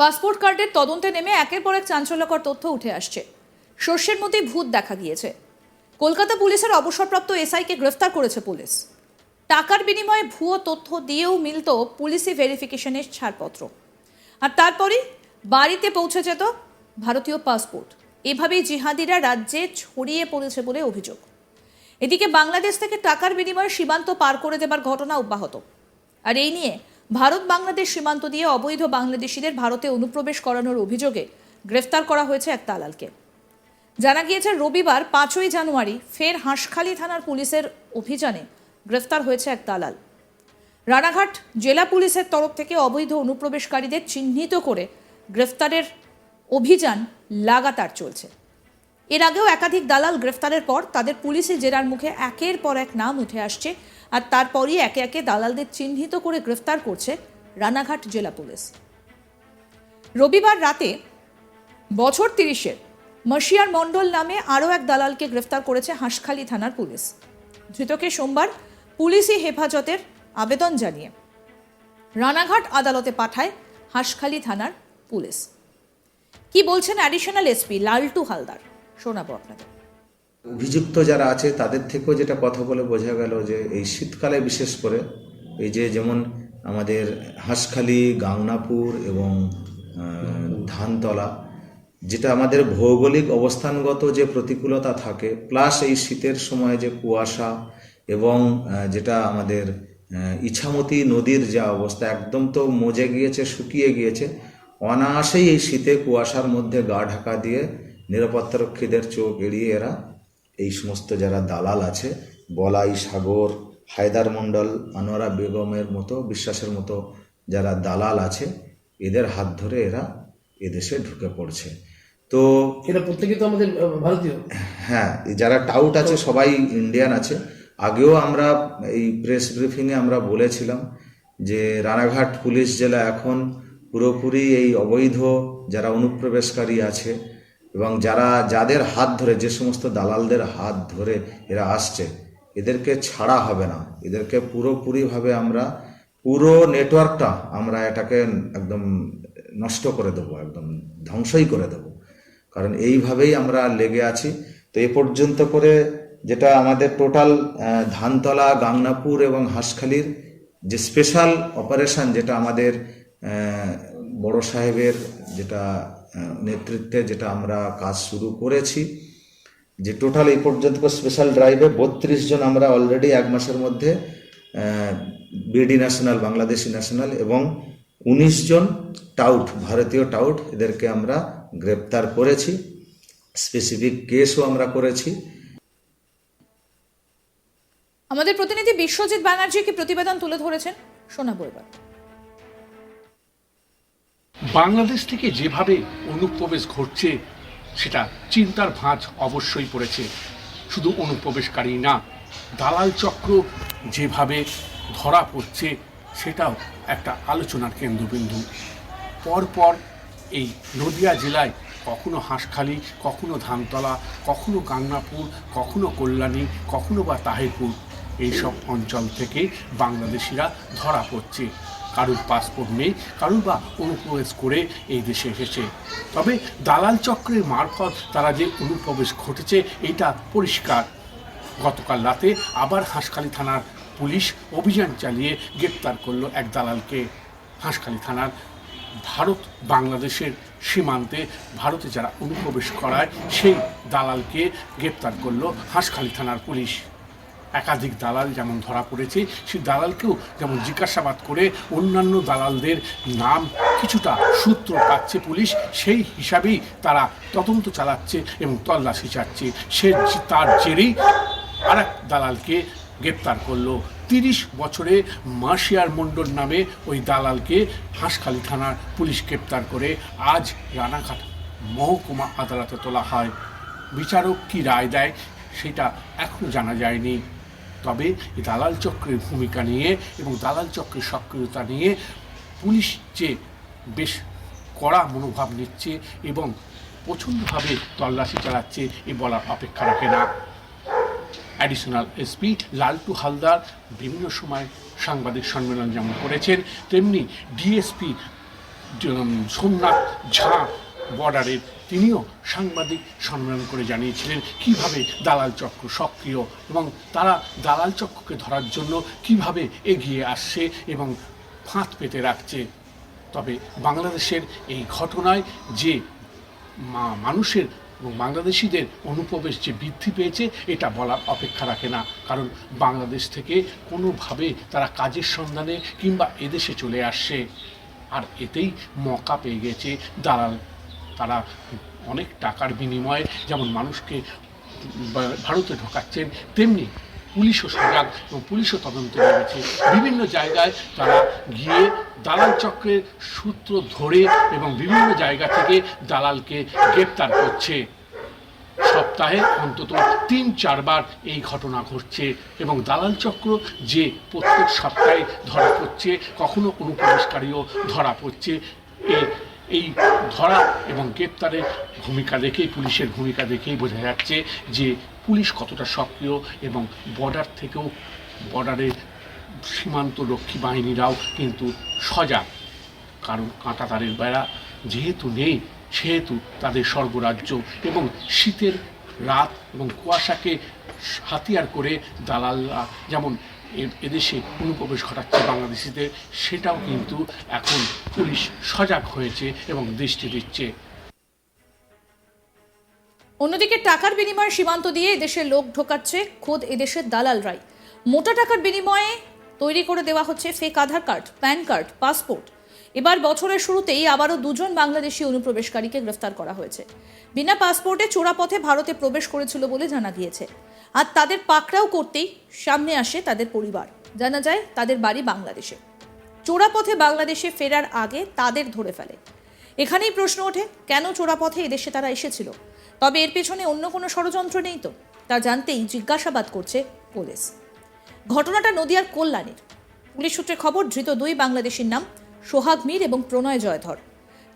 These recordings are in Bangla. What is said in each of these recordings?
পাসপোর্ট কার্ডের তদন্তে নেমে একের পর এক চাঞ্চল্যকর তথ্য উঠে আসছে। শস্যের মধ্যে ভূত দেখা গিয়েছে। কলকাতা পুলিশের অবসরপ্রাপ্ত এসআইকে গ্রেফতার করেছে পুলিশ। টাকার বিনিময়ে ভুয়ো তথ্য দিয়েও মিলত পুলিশি ভেরিফিকেশনের ছাড়পত্র, আর তারপরই বাড়িতে পৌঁছে যেত ভারতীয় পাসপোর্ট। এভাবেই জিহাদিরা রাজ্যে ছড়িয়ে পড়েছে বলে অভিযোগ। এদিকে বাংলাদেশ থেকে টাকার বিনিময়ে সীমান্ত পার করে দেবার ঘটনা অব্যাহত। আর এই নিয়ে ভারত বাংলাদেশ সীমান্ত দিয়ে অবৈধ বাংলাদেশিদের ভারতে অনুপ্রবেশ করানোর অভিযোগে গ্রেফতার করা হয়েছে এক দালালকে। জানা গিয়েছে রবিবার 5ই জানুয়ারি ফের হাঁসখালি থানার পুলিশের অভিযানে গ্রেফতার হয়েছে এক দালাল। রানাঘাট জেলা পুলিশের তরফ থেকে অবৈধ অনুপ্রবেশকারীদের চিহ্নিত করে গ্রেফতারের অভিযান লাগাতার চলছে। এর আগেও একাধিক দালাল গ্রেফতারের পর তাদের পুলিশি জেরার মুখে একের পর এক নাম উঠে আসছে, আর তারপরই একে একে দালালদের চিহ্নিত করে গ্রেফতার করছে রানাঘাট জেলা পুলিশ। রবিবার রাতে বছর 30-এর মশিয়ার মণ্ডল নামে আরও এক দালালকে গ্রেফতার করেছে হাঁসখালি থানার পুলিশ। ধৃতকে সোমবার পুলিশি হেফাজতের আবেদন জানিয়ে রানাঘাট আদালতে পাঠায় হাঁসখালি থানার পুলিশ। কি বলছেন অ্যাডিশনাল এসপি লালটু হালদার, শোনাবো আপনাদের। অভিযুক্ত যারা আছে তাদের থেকেও যেটা কথা বলে বোঝা গেল যে এই শীতকালে বিশেষ করে এই যে যেমন আমাদের হাঁসখালি, গাংনাপুর এবং ধানতলা, যেটা আমাদের ভৌগোলিক অবস্থানগত যে প্রতিকূলতা থাকে, প্লাস এই শীতের সময় যে কুয়াশা এবং যেটা আমাদের ইছামতি নদীর যা অবস্থা, একদম তো মজে গিয়েছে, শুকিয়ে গিয়েছে। অনায়াসেই এই শীতে কুয়াশার মধ্যে গা ঢাকা দিয়ে নিরাপত্তারক্ষীদের চোখ এড়িয়ে এরা এই সমস্ত যারা দালাল আছে, বলাই সাগর, হায়দার মণ্ডল, আনোয়ারা বেগমের মতো, বিশ্বাসের মতো যারা দালাল আছে, এদের হাত ধরে এরা এদেশে ঢুকে পড়ছে। তো এরা প্রত্যেকে তো আমাদের ভারতীয়। হ্যাঁ, যারা টাউট আছে সবাই ইন্ডিয়ান আছে। আগেও আমরা এই প্রেস ব্রিফিংয়ে আমরা বলেছিলাম যে রানাঘাট পুলিশ জেলা এখন পুরোপুরি এই অবৈধ যারা অনুপ্রবেশকারী আছে এবং যাদের হাত ধরে, যে সমস্ত দালালদের হাত ধরে এরা আসছে, এদেরকে ছাড়া হবে না। এদেরকে পুরোপুরিভাবে আমরা পুরো নেটওয়ার্কটা আমরা এটাকে একদম নষ্ট করে দেবো, একদম ধ্বংসই করে দেবো। কারণ এইভাবেই আমরা লেগে আছি। তো এ পর্যন্ত করে যেটা আমাদের টোটাল ধানতলা, গাংনাপুর এবং হাঁসখালির যে স্পেশাল অপারেশন, যেটা আমাদের বড় সাহেবের যেটা নেতৃত্বে যেটা আমরা কাজ শুরু করেছি, যে টোটাল এই পর্যন্ত স্পেশাল ড্রাইভে 32 জন আমরা অলরেডি এক মাসের মধ্যে বিডি ন্যাশনাল, বাংলাদেশি ন্যাশনাল এবং 19 জন টাউট, ভারতীয় টাউট, এদেরকে আমরা গ্রেপ্তার করেছি। স্পেসিফিক কেসও আমরা করেছি। আমাদের প্রতিনিধি বিশ্বজিৎ ব্যানার্জি কি প্রতিবেদন তুলে ধরেছেন, শোনাবো এবার। বাংলাদেশ থেকে যেভাবে অনুপ্রবেশ ঘটছে সেটা চিন্তার ভাঁজ অবশ্যই পড়েছে। শুধু অনুপ্রবেশকারী না, দালাল চক্র যেভাবে ধরা পড়ছে সেটাও একটা আলোচনার কেন্দ্রবিন্দু। পরপর এই নদিয়া জেলায় কখনো হাঁসখালি, কখনো ধানতলা, কখনো গাংনাপুর, কখনো কল্যাণী, কখনো বা তাহিরপুর, এইসব অঞ্চল থেকে বাংলাদেশিরা ধরা পড়ছে। কারুর পাসপোর্ট নেই, কারুর বা অনুপ্রবেশ করে এই দেশে এসেছে। তবে দালাল চক্রের মারফত তারা যে অনুপ্রবেশ ঘটেছে এটা পরিষ্কার। গতকাল রাতে আবার হাঁসখালি থানার পুলিশ অভিযান চালিয়ে গ্রেপ্তার করলো এক দালালকে। হাঁসখালি থানার ভারত বাংলাদেশের সীমান্তে ভারতে যারা অনুপ্রবেশ করায় সেই দালালকে গ্রেপ্তার করলো হাঁসখালি থানার পুলিশ। একাধিক দালাল যেমন ধরা পড়েছে, সেই দালালকেও যেমন জিজ্ঞাসাবাদ করে অন্যান্য দালালদের নাম কিছুটা সূত্র পাচ্ছে পুলিশ, সেই হিসাবেই তারা তদন্ত চালাচ্ছে এবং তল্লাশি চাচ্ছে। তার জেরেই আর এক দালালকে গ্রেপ্তার করলো। 30 বছরে মাসিয়ার মণ্ডল নামে ওই দালালকে হাঁসখালি থানার পুলিশ গ্রেপ্তার করে আজ রানাঘাট মহকুমা আদালতে তোলা হয়। বিচারক কি রায় দেয় সেটা এখনও জানা যায়নি। তবে এই দালাল চক্রের ভূমিকা নিয়ে এবং দালাল চক্রের সক্রিয়তা নিয়ে পুলিশ যে বেশ কড়া মনোভাব নিচ্ছে এবং প্রচণ্ডভাবে তল্লাশি চালাচ্ছে এ বলার অপেক্ষা রাখে না। অ্যাডিশনাল এসপি লালটু হালদার বিভিন্ন সময় সাংবাদিক সম্মেলন যেমন করেছেন, তেমনি ডিএসপি সোমনাথ ঝা বর্ডারের, তিনিও সাংবাদিক সম্মেলন করে জানিয়েছিলেন কিভাবে দালাল চক্র সক্রিয় এবং তারা দালাল চক্রকে ধরার জন্য কিভাবে এগিয়ে আসছে এবং ফাঁদ পেতে রাখছে। তবে বাংলাদেশের এই ঘটনায় যে মানুষের এবং বাংলাদেশিদের অনুপ্রবেশ যে বৃদ্ধি পেয়েছে এটা বলার অপেক্ষা রাখে না, কারণ বাংলাদেশ থেকে কোনোভাবে তারা কাজের সন্ধানে কিংবা এদেশে চলে আসছে, আর এতেই মক্কা পেয়ে গেছে দালাল। তারা অনেক টাকার বিনিময়ে যেমন মানুষকে ভারতে ঢোকাচ্ছেন, তেমনি পুলিশও সজাগ এবং পুলিশও তদন্ত করেছে। বিভিন্ন জায়গায় তারা গিয়ে দালাল চক্রের সূত্র ধরে এবং বিভিন্ন জায়গা থেকে দালালকে গ্রেপ্তার করছে। সপ্তাহে অন্তত ৩-৪ বার এই ঘটনা ঘটছে এবং দালাল চক্র যে প্রত্যেক সপ্তাহে ধরা পড়ছে, কখনো অনুপ্রবেশকারীও ধরা পড়ছে। এই ধরা এবং গ্রেপ্তারের ভূমিকা দেখেই, পুলিশের ভূমিকা দেখেই বোঝা যাচ্ছে যে পুলিশ কতটা সক্রিয় এবং বর্ডারের সীমান্ত রক্ষী বাহিনীরাও কিন্তু সজাগ, কারণ কাঁটাতারের বেড়া যেহেতু নেই সেহেতু তাদের স্বর্গরাজ্য এবং শীতের রাত এবং কুয়াশাকে হাতিয়ার করে দালালরা যেমন এদেশে অনুপ্রবেশ ঘটাচ্ছে বাংলাদেশিদের, সেটাও কিন্তু এখন পুলিশ সজাগ হয়েছে এবং দৃষ্টি দিচ্ছে। অন্যদিকে টাকার বিনিময়ে সীমান্ত দিয়ে এদেশের লোক ঢোকাচ্ছে খোদ এদেশের দালালরাই। মোটা টাকার বিনিময়ে তৈরি করে দেওয়া হচ্ছে ফেক আধার কার্ড, প্যান কার্ড, পাসপোর্ট। এবার বছরের শুরুতেই আবারও 2 জন বাংলাদেশি অনুপ্রবেশকারীকে গ্রেফতার করা হয়েছে। বিনা পাসপোর্টে চোরাপথে ভারতে প্রবেশ করেছিল বলে জানা গিয়েছে। আর তাদের পাকড়াও করতেই সামনে আসে তাদের পরিবার। জানা যায় তাদের বাড়ি বাংলাদেশে। চোরাপথে বাংলাদেশে ফেরার আগে তাদের ধরে ফেলে। এখানেই প্রশ্ন ওঠে, কেন চোরাপথে এদেশে তারা এসেছিল? তবে এর পেছনে অন্য কোনো ষড়যন্ত্র নেই তো? তা জানতেই জিজ্ঞাসাবাদ করছে পুলিশ। ঘটনাটা নদিয়ার কল্যাণীর। পুলিশ সূত্রে খবর, ধৃত 2 বাংলাদেশির নাম সোহাগ মীর এবং প্রণয় জয়ধর।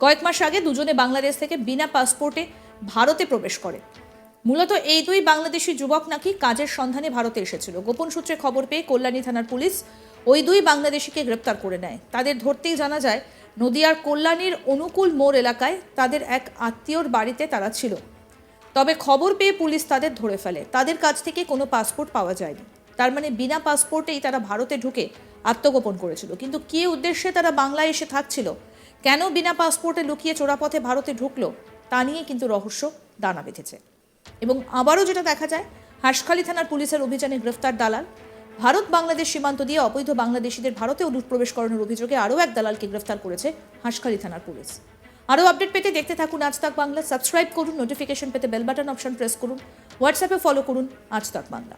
কয়েক মাস আগে দুজনে বাংলাদেশ থেকে বিনা পাসপোর্টে ভারতে প্রবেশ করে। মূলত এই 2 বাংলাদেশি যুবক নাকি কাজের সন্ধানে ভারতে এসেছিল। গোপন সূত্রে খবর পেয়ে কল্যাণী থানার পুলিশ ওই 2 বাংলাদেশিকে গ্রেপ্তার করে নেয়। তাদের ধরতেই জানা যায় নদিয়ার কল্যাণীর অনুকূল মোড় এলাকায় তাদের এক আত্মীয়র বাড়িতে তারা ছিল। তবে খবর পেয়ে পুলিশ তাদের ধরে ফেলে। তাদের কাছ থেকে কোনো পাসপোর্ট পাওয়া যায়নি। তার মানে বিনা পাসপোর্টেই তারা ভারতে ঢুকে আত্মগোপন করেছিল। কিন্তু কী উদ্দেশ্যে তারা বাংলায় এসে থাকছিল, কেন বিনা পাসপোর্টে লুকিয়ে চোরাপথে ভারতে ঢুকলো, তা নিয়ে কিন্তু রহস্য দানা বেঁধেছে। এবং আবারও যেটা দেখা যায়, হাঁসখালি থানার পুলিশের অভিযানে গ্রেফতার দালাল। ভারত বাংলাদেশ সীমান্ত দিয়ে অবৈধ বাংলাদেশিদের ভারতে অনুপ্রবেশ করানোর অভিযোগে আরও এক দালালকে গ্রেফতার করেছে হাঁসখালি থানার পুলিশ। আরও আপডেট পেতে দেখতে থাকুন আজ তাক বাংলা। সাবস্ক্রাইব করুন, নোটিফিকেশন পেতে বেল বাটন অপশন প্রেস করুন, হোয়াটসঅ্যাপে ফলো করুন আজ তাক বাংলা।